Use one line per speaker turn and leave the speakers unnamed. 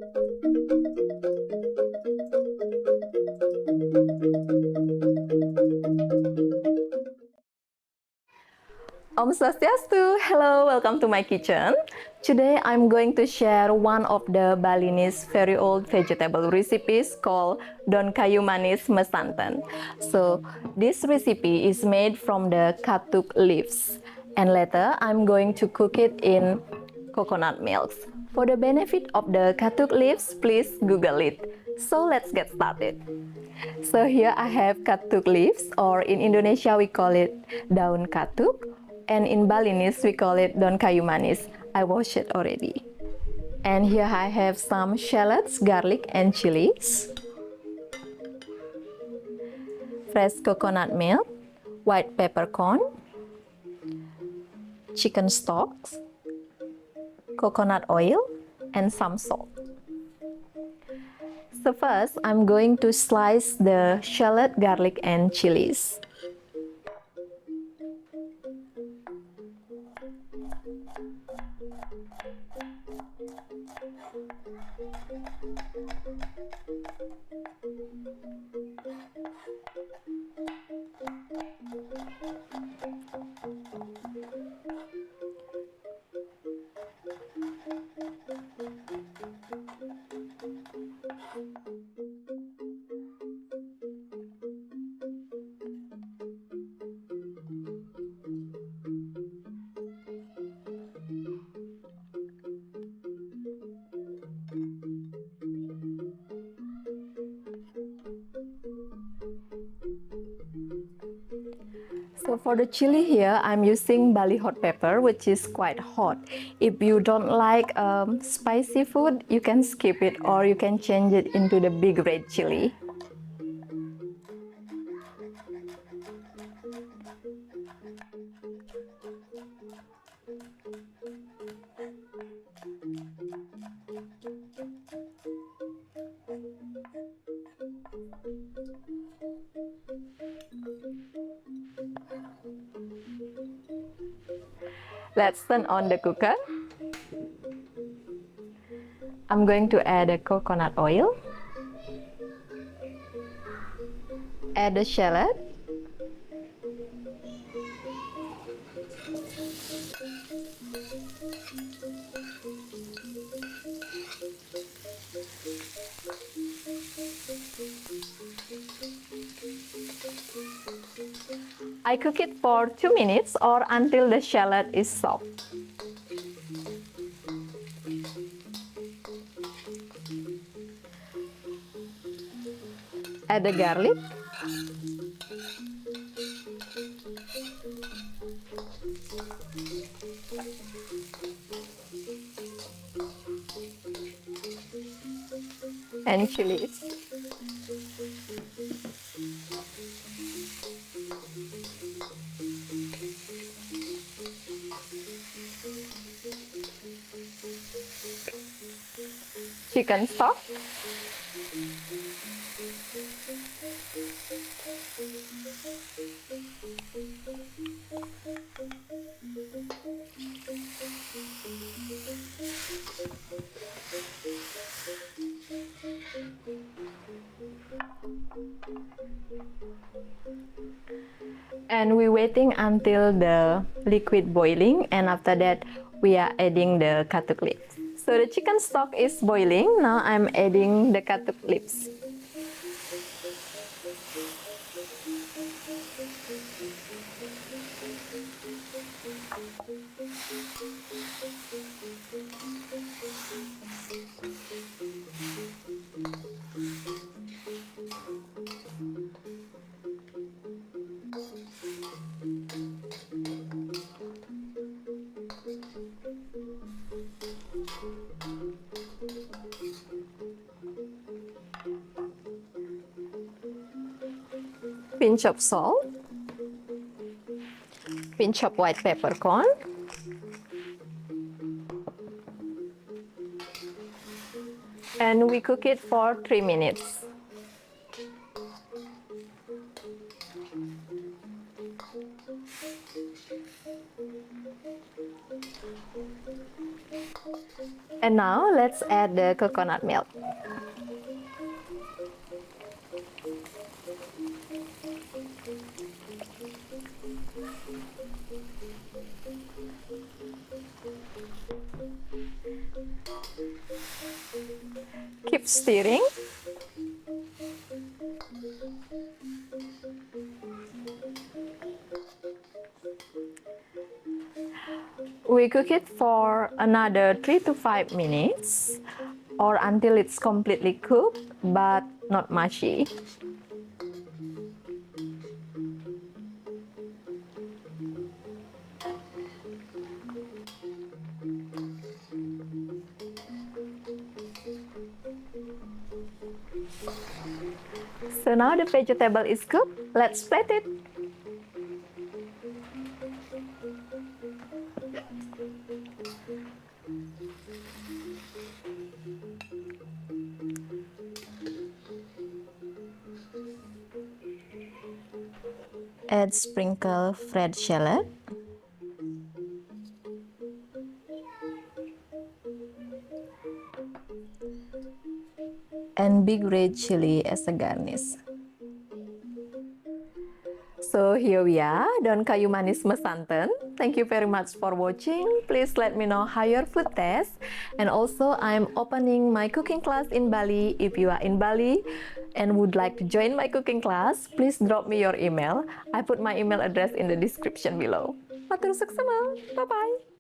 Om Swastiastu! Hello, welcome to my kitchen. Today I'm going to share one of the Balinese very old vegetable recipes called Daun Kayu Manis Mesanten. So this recipe is made from the Katuk leaves, and later I'm going to cook it in coconut milk. For the benefit of the Katuk leaves, please Google it. So let's get started. So here I have katuk leaves, or in Indonesia we call it daun katuk, and in Balinese we call it daun kayu manis. I washed it already. And here I have some shallots, garlic and chilies, fresh coconut milk, white peppercorn, chicken stalks, coconut oil, and some salt. So first, I'm going to slice the shallot, garlic, and chilies. So for the chili here, I'm using Bali hot pepper, which is quite hot. If you don't like spicy food, you can skip it, or you can change it into the big red chili. Let's turn on the cooker. I'm going to add a coconut oil, add the shallot, I cook it for 2 minutes or until the shallot is soft. Add the garlic, and chilies. Chicken stock, and we're waiting until the liquid boiling, and after that we are adding the katuk leaves. So the chicken stock is boiling. Now I'm adding the katuk leaves. Pinch of salt, pinch of white peppercorn, and we cook it for 3 minutes. And Now let's add the coconut milk. Keep stirring. We cook it for another 3 to 5 minutes or until it's completely cooked but not mushy. So now the vegetable is cooked. Let's plate it. Add sprinkle fried shallot. And big red chili as a garnish. So here we are, Daun Kayu Manis Mesanten. Thank you very much for watching. Please let me know how your food tastes. And also I'm opening my cooking class in Bali. If you are in Bali and would like to join my cooking class, please drop me your email. I put my email address in the description below. Matur suksma. Bye-bye.